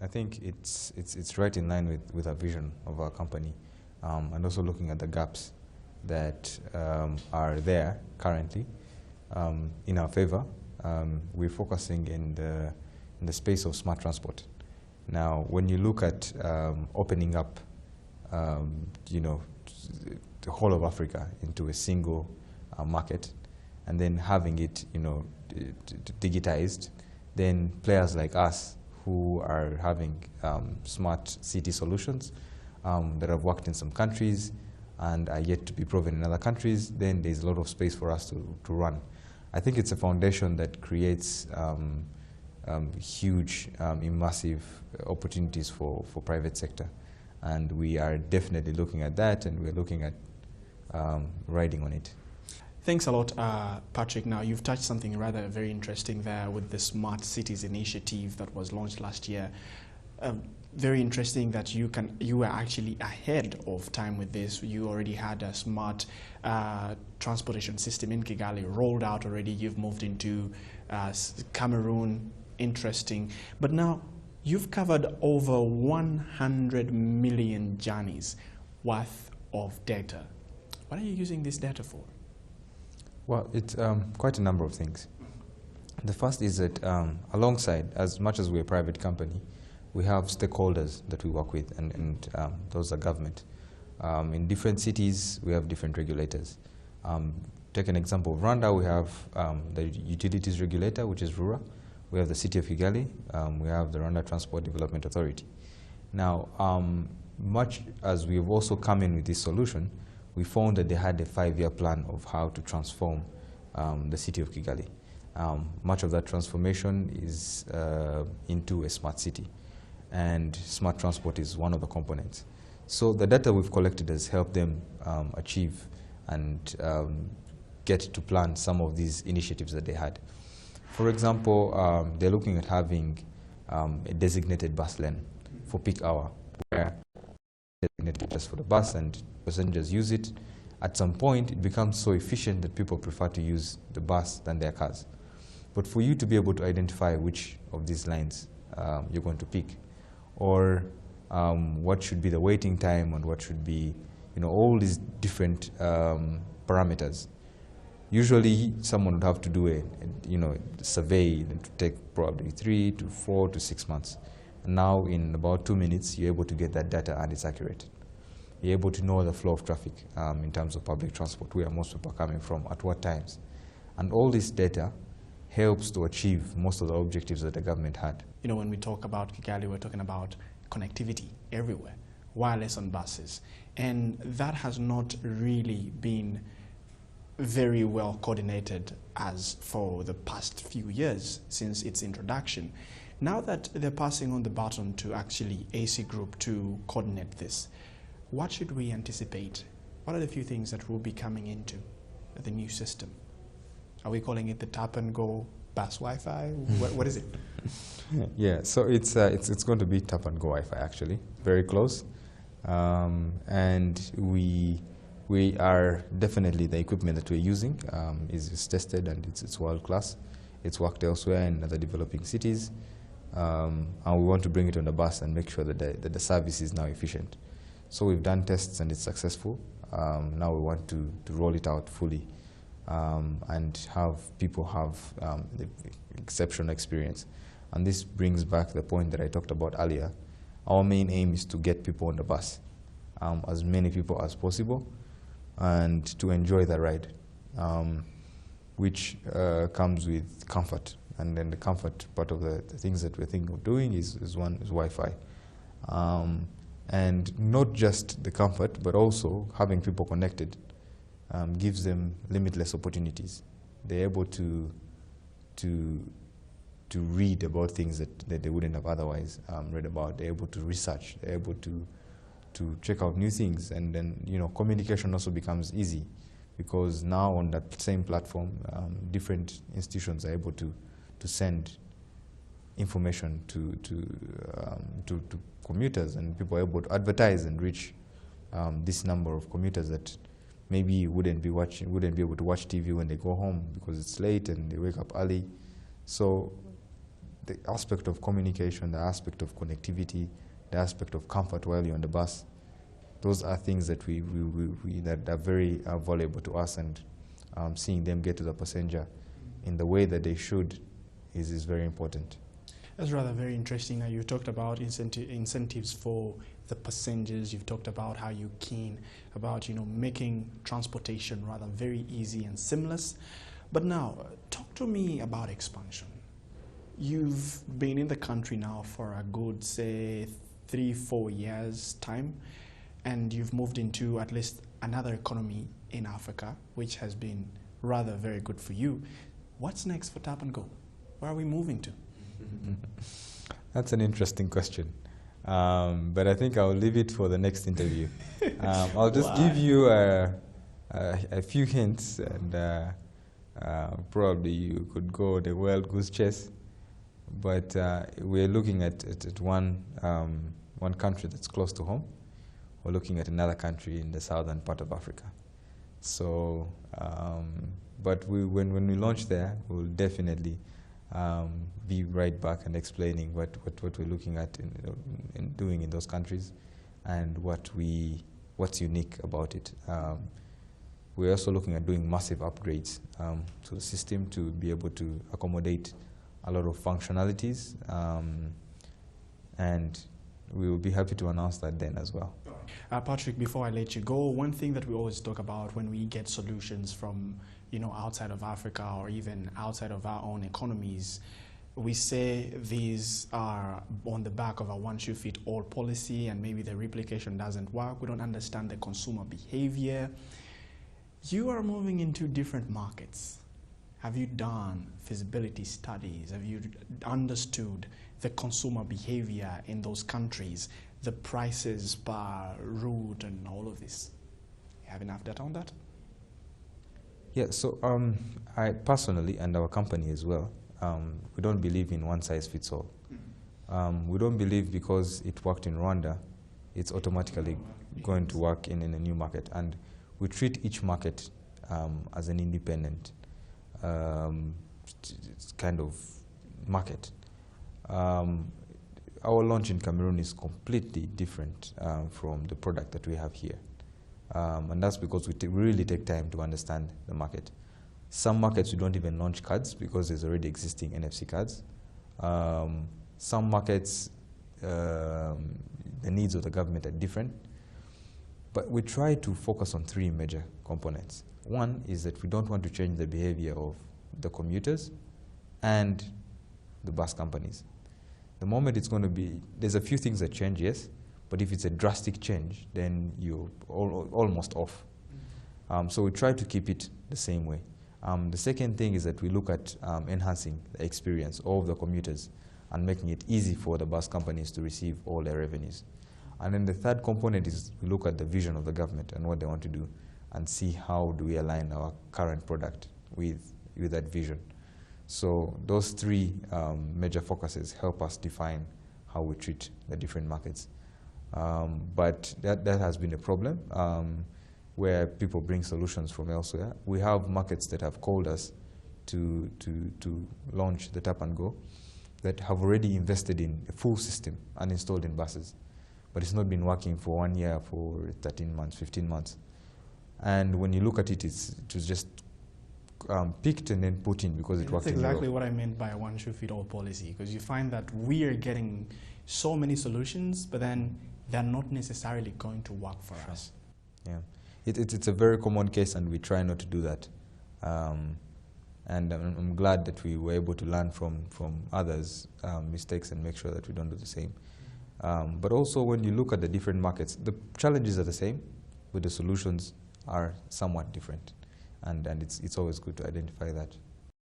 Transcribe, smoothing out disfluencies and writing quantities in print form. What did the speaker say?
I think it's right in line with our vision of our company, and also looking at the gaps that are there currently in our favor. We're focusing in the space of smart transport. Now, when you look at opening up, the whole of Africa into a single market, and then having it, digitized, then players like us who are having smart city solutions that have worked in some countries and are yet to be proven in other countries, then there's a lot of space for us to run. I think it's a foundation that creates huge, immersive opportunities for private sector. And we are definitely looking at that, and we're looking at riding on it. Thanks a lot, Patrick. Now, you've touched something rather very interesting there with the Smart Cities initiative that was launched last year. Very interesting that you were actually ahead of time with this. You already had a smart transportation system in Kigali rolled out already. You've moved into Cameroon. Interesting. But now, you've covered over 100 million journeys worth of data. What are you using this data for? Well, it's quite a number of things. The first is that alongside, as much as we're a private company, we have stakeholders that we work with, and those are government. In different cities, we have different regulators. Take an example of Rwanda, we have the utilities regulator, which is RURA. We have the city of Kigali. We have the Rwanda Transport Development Authority. Now, much as we've also come in with this solution, we found that they had a 5-year plan of how to transform the city of Kigali. Much of that transformation is into a smart city, and smart transport is one of the components. So the data we've collected has helped them achieve and get to plan some of these initiatives that they had. For example, they're looking at having a designated bus lane for peak hour, where designated just for the bus and passengers use it. At some point, it becomes so efficient that people prefer to use the bus than their cars. But for you to be able to identify which of these lines you're going to pick, or what should be the waiting time, and what should be, all these different parameters. Usually, someone would have to do a survey to take probably 3 to 4 to 6 months. And now, in about 2 minutes, you're able to get that data, and it's accurate. You're able to know the flow of traffic in terms of public transport, where most people are coming from, at what times. And all this data helps to achieve most of the objectives that the government had. When we talk about Kigali, we're talking about connectivity everywhere, wireless on buses. And that has not really been very well coordinated as for the past few years since its introduction. Now that they're passing on the baton to actually AC Group to coordinate this, what should we anticipate? What are the few things that will be coming into the new system? Are we calling it the Tap&Go bus Wi-Fi? What is it? Yeah, so it's going to be Tap&Go Wi-Fi, actually, very close. And we are definitely, the equipment that we're using is tested, and it's world class. It's worked elsewhere in other developing cities. And we want to bring it on the bus and make sure that the service is now efficient. So we've done tests and it's successful. Now we want to roll it out fully and have people have the exceptional experience. And this brings back the point that I talked about earlier. Our main aim is to get people on the bus, as many people as possible, and to enjoy the ride, which comes with comfort. And then the comfort part of the things that we're thinking of doing is Wi-Fi. And not just the comfort, but also having people connected gives them limitless opportunities. They're able to read about things that they wouldn't have otherwise read about. They're able to research. They're able to check out new things. And then, communication also becomes easy, because now on that same platform, different institutions are able to send information to commuters, and people are able to advertise and reach this number of commuters that maybe wouldn't be able to watch TV when they go home because it's late and they wake up early. So the aspect of communication, the aspect of connectivity, the aspect of comfort while you're on the bus. Those are things that that are very valuable to us, and seeing them get to the passenger in the way that they should is very important. That's rather very interesting. Now, you talked about incentives for the passengers. You've talked about how you're keen about, making transportation rather very easy and seamless. But now, talk to me about expansion. You've been in the country now for a good, say, 3-4 years' time, and you've moved into at least another economy in Africa, which has been rather very good for you. What's next for Tap&Go? Where are we moving to? That's an interesting question, but I think I'll leave it for the next interview. I'll just give you a few hints, and probably you could go the wild goose chase. But we're looking at one country that's close to home. We're looking at another country in the southern part of Africa. So, but when we launch there, we'll definitely be right back and explaining what we're looking at in doing in those countries, and what's unique about it. We're also looking at doing massive upgrades to the system to be able to accommodate a lot of functionalities, and we will be happy to announce that then as well. Patrick, before I let you go, one thing that we always talk about when we get solutions from outside of Africa or even outside of our own economies, we say these are on the back of a one-shoe-fit-all policy, and maybe the replication doesn't work. We don't understand the consumer behavior. You are moving into different markets. Have you done feasibility studies? Have you understood the consumer behavior in those countries, the prices per route and all of this? You have enough data on that? Yeah, so I personally, and our company as well, we don't believe in one size fits all. We don't believe because it worked in Rwanda, it's automatically going to work in a new market. And we treat each market as an independent kind of market. Our launch in Cameroon is completely different from the product that we have here. And that's because we really take time to understand the market. Some markets we don't even launch cards because there's already existing NFC cards. Some markets, the needs of the government are different. But we try to focus on 3 major components. One is that we don't want to change the behavior of the commuters and the bus companies. The moment it's going to be, there's a few things that change, yes, but if it's a drastic change, then you're almost off. So we try to keep it the same way. The second thing is that we look at enhancing the experience of the commuters and making it easy for the bus companies to receive all their revenues. And then the third component is we look at the vision of the government and what they want to do and see how do we align our current product with that vision. So those 3 major focuses help us define how we treat the different markets. But that has been a problem where people bring solutions from elsewhere. We have markets that have called us to launch the Tap&Go that have already invested in a full system and installed in buses. But it's not been working for 1 year, for 13 months, 15 months. And when you look at it, it was just picked and then put in because it worked in Europe. That's exactly what I meant by a one-shoe-fit-all policy, because you find that we are getting so many solutions, but then they're not necessarily going to work for us. Yeah, it's a very common case, and we try not to do that. And I'm glad that we were able to learn from others' mistakes and make sure that we don't do the same. But also, when you look at the different markets, the challenges are the same, but the solutions are somewhat different. And it's always good to identify that.